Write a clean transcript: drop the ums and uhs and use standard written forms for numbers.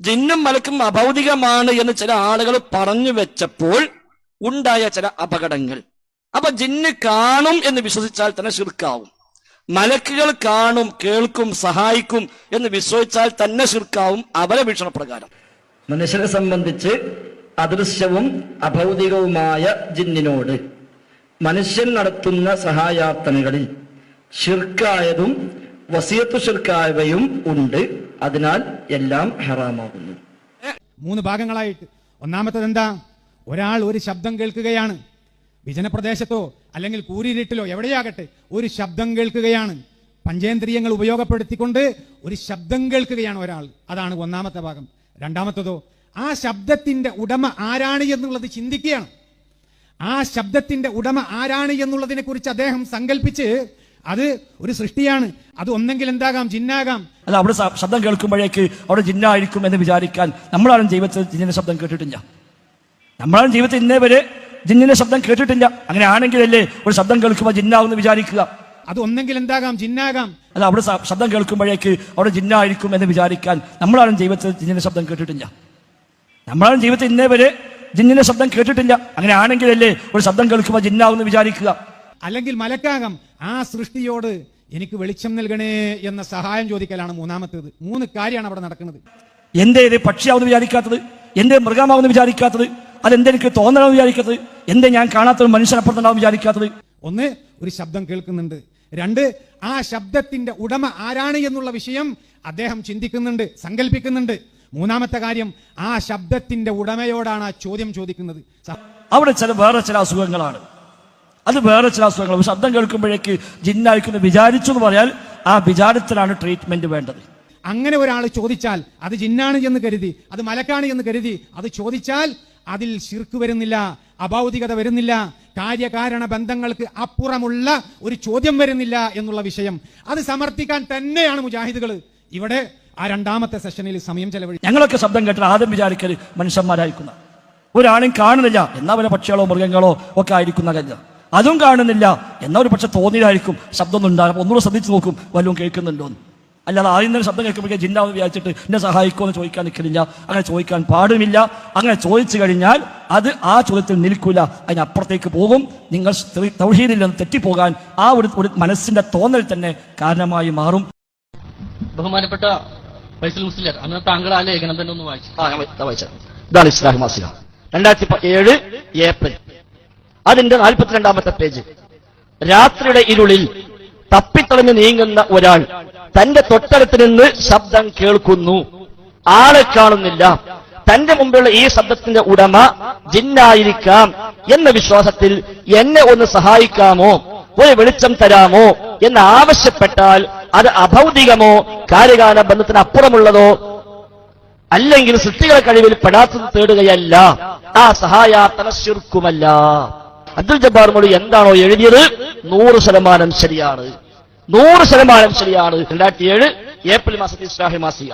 ജിന്നും മലക്കും അഭൗതികമാണ് എന്ന് ചില ആളുകൾ പറഞ്ഞു വെച്ചപ്പോൾ ഉണ്ടായ ചില അപകടങ്ങൾ. അപ്പൊ ജിന്ന് കാണും എന്ന് വിശ്വസിച്ചാൽ തന്നെ ശിർക്കാവും. മലക്കുകൾ കാണും, കേൾക്കും, സഹായിക്കും എന്ന് വിശ്വസിച്ചാൽ തന്നെ ശിർക്കാവും അവരെ വീക്ഷണപ്രകാരം. മനുഷ്യരെ സംബന്ധിച്ച് അദൃശ്യവും അഭൗതികവുമായ ജിന്നിനോട് മനുഷ്യൻ നടത്തുന്ന സഹായാർത്ഥനകളിൽ ശിർക്കായതും വസിയത്തു ശിർക്കായവയും ഉണ്ട്. അതിനാൽ എല്ലാം ഹറാമാകുന്നു. 3 ഭാഗങ്ങളായിട്ട്. ഒന്നാമത്തത് എന്താ? ഒരാൾ ഒരു ശബ്ദം കേൾക്കുകയാണ്, വിജനപ്രദേശത്തോ അല്ലെങ്കിൽ കൂരിരുട്ടിലോ എവിടെയാകട്ടെ ഒരു ശബ്ദം കേൾക്കുകയാണ്. പഞ്ചേന്ദ്രിയങ്ങൾ ഉപയോഗപ്പെടുത്തിക്കൊണ്ട് ഒരു ശബ്ദം കേൾക്കുകയാണ് ഒരാൾ. അതാണ് ഒന്നാമത്തെ ഭാഗം. രണ്ടാമത്തതോ ആ ശബ്ദത്തിന്റെ ഉടമ ആരാണ് എന്നുള്ളത് ചിന്തിക്കുകയാണ്. ആ ശബ്ദത്തിന്റെ ഉടമ ആരാണ് എന്നുള്ളതിനെ കുറിച്ച് അദ്ദേഹം സങ്കല്പിച്ച് അത് ഒരു സൃഷ്ടിയാണ്, അത് ഒന്നെങ്കിൽ എന്താകാം, ജിന്നാകാം. അല്ല, അവിടെ ശബ്ദം കേൾക്കുമ്പോഴേക്ക് അവിടെ ജിന്നായിരിക്കും എന്ന് വിചാരിക്കാൻ നമ്മളാരും ജീവിതത്തിൽ ജിന്നിന്റെ ശബ്ദം കേട്ടിട്ടില്ല. നമ്മളാരും ജീവിതത്തിൽ ഇന്നേ വരെ ജിന്നിന്റെ ശബ്ദം കേട്ടിട്ടില്ല. അങ്ങനെ ആണെങ്കിലല്ലേ ഒരു ശബ്ദം കേൾക്കുമ്പോൾ ജിന്നാവെന്ന് വിചാരിക്കുക. അത് ഒന്നെങ്കിൽ എന്താകാം, ജിന്നാകാം. അല്ല, അവിടെ ശബ്ദം കേൾക്കുമ്പോഴേക്ക് അവിടെ ജിന്നായിരിക്കും എന്ന് വിചാരിക്കാൻ നമ്മളാരും ജീവിതത്തിൽ ജിന്നിന്റെ ശബ്ദം കേട്ടിട്ടില്ല. നമ്മളാരും ജീവിതത്തിൽ ഇന്നേ വരെ ജിന്നിന്റെ ശബ്ദം കേട്ടിട്ടില്ല. അങ്ങനെ ആണെങ്കിലല്ലേ ഒരു ശബ്ദം കേൾക്കുമ്പോൾ ജിന്നാവെന്ന് വിചാരിക്കുക. അല്ലെങ്കിൽ മലക്കാകാം. ആ സൃഷ്ടിയോട് എനിക്ക് വെളിച്ചം നൽകണേ എന്ന സഹായം ചോദിക്കലാണ് മൂന്നാമത്തേത്. 3 കാര്യമാണ് അവിടെ നടക്കുന്നത്. എന്തേ ഇത് പക്ഷിയാവുന്ന വിചാരിക്കാത്തത്? എന്തേ മൃഗമാവുന്ന വിചാരിക്കാത്തത്? അതെന്തെനിക്ക് തോന്നണമെന്ന് വിചാരിക്കാത്തത്? എന്തേ ഞാൻ കാണാത്ത മനുഷ്യനപ്പുറത്തുണ്ടാവും വിചാരിക്കാത്തത്? 1, ഒരു ശബ്ദം കേൾക്കുന്നുണ്ട്. 2, ആ ശബ്ദത്തിന്റെ ഉടമ ആരാണ് എന്നുള്ള വിഷയം അദ്ദേഹം ചിന്തിക്കുന്നുണ്ട്, സങ്കല്പിക്കുന്നുണ്ട്. 3-ാമത്തെ കാര്യം, ആ ശബ്ദത്തിന്റെ ഉടമയോടാണ് ആ ചോദ്യം ചോദിക്കുന്നത്. അവിടെ വേറെ ചില അസുഖങ്ങളാണ്. അത് വേറെ ചില അസുഖങ്ങൾ. ശബ്ദം കേൾക്കുമ്പോഴേക്ക് ജിന്നായിരിക്കുന്നു വിചാരിച്ചു എന്ന് പറയാൽ ആ വിചാരത്തിലാണ് ട്രീറ്റ്മെന്റ് വേണ്ടത്. അങ്ങനെ ഒരാൾ ചോദിച്ചാൽ അത് ജിന്നാണ് എന്ന് കരുതി, അത് മലക്കാണ് എന്ന് കരുതി അത് ചോദിച്ചാൽ അതിൽ ശിർക്ക് വരുന്നില്ല, അഭൗതികത വരുന്നില്ല, കാര്യകാരണ ബന്ധങ്ങൾക്ക് അപ്പുറമുള്ള ഒരു ചോദ്യം വരുന്നില്ല എന്നുള്ള വിഷയം അത് സമർത്ഥിക്കാൻ തന്നെയാണ് മുജാഹിദുകൾ ഇവിടെ ആ 2-ാമത്തെ സെഷനിൽ സമയം ചെലവഴിച്ചു. ഞങ്ങളൊക്കെ ശബ്ദം കേട്ടാൽ ആദ്യം വിചാരിക്കൽ മനുഷ്യന്മാരായിരിക്കുന്ന ഒരാളും കാണുന്നില്ല, എന്നാ വല്ല പക്ഷികളോ മൃഗങ്ങളോ ഒക്കെ ആയിരിക്കുന്ന കരുത. അതും കാണുന്നില്ല, എന്നാ ഒരു പക്ഷെ തോന്നിയിലായിരിക്കും. ശബ്ദമൊന്നും ഉണ്ടാകും, ഒന്നുകൂടെ ശ്രദ്ധിച്ചു നോക്കും വല്ലതും കേൾക്കുന്നുണ്ടോന്ന്. അല്ലാതെ ആദ്യം തന്നെ ശബ്ദം കേൾക്കുമ്പോഴേ ജിന്നാവെന്ന് വിചാരിച്ചിട്ട് എന്നെ സഹായിക്കുമെന്ന് ചോദിക്കാൻ നിൽക്കുന്നില്ല. അങ്ങനെ ചോദിക്കാൻ പാടുമില്ല. അങ്ങനെ ചോദിച്ചു കഴിഞ്ഞാൽ അത് ആ ചോദ്യത്തിൽ നിൽക്കില്ല, അതിനപ്പുറത്തേക്ക് പോകും. നിങ്ങൾ തൗഹീദിൽ നിന്ന് തെറ്റിപ്പോകാൻ ആ ഒരു മനസ്സിന്റെ തോന്നൽ തന്നെ കാരണമായി മാറും. ബഹുമാനപ്പെട്ട ഫൈസൽ മുസ്ലിയാർ, അന്ന് താങ്കൾ ആ ലേഖനം തന്നെ ഒന്ന് വായിച്ചു. ഇതാണ് ഇസ്ലാഹി മാസിക 2007 ഏപ്രിൽ. അതിന്റെ 42-ാമത്തെ പേജ്. രാത്രിയുടെ ഇരുളിൽ തപ്പിത്തളഞ്ഞ് നീങ്ങുന്ന ഒരാൾ തന്റെ തൊട്ടടുത്ത് നിന്ന് ശബ്ദം കേൾക്കുന്നു, ആളെ കാണുന്നില്ല. തന്റെ മുമ്പിലുള്ള ഈ ശബ്ദത്തിന്റെ ഉടമ ജിന്നായിരിക്കാം എന്ന വിശ്വാസത്തിൽ എന്നെ ഒന്ന് സഹായിക്കാമോ, ഒരു വെളിച്ചം തരാമോ എന്ന് ആവശ്യപ്പെട്ടാൽ അത് അഭൗതികമോ കാര്യകാല ബന്ധത്തിന് അപ്പുറമുള്ളതോ അല്ലെങ്കിൽ സൃഷ്ടികളെ കഴിവിൽ പെടാത്തത് തേടുകയല്ല. ആ സഹായാർത്ഥന ശിർക്കുമല്ല. അബ്ദുൽ ജബ്ബാർ മൗലവി എന്താണോ എഴുതിയത് 100% ശരിയാണ്. 100% ശരിയാണ്. 2007 ഏപ്രിൽ മാസത്തിൽ ഇസ്ലാഹി മാസിക.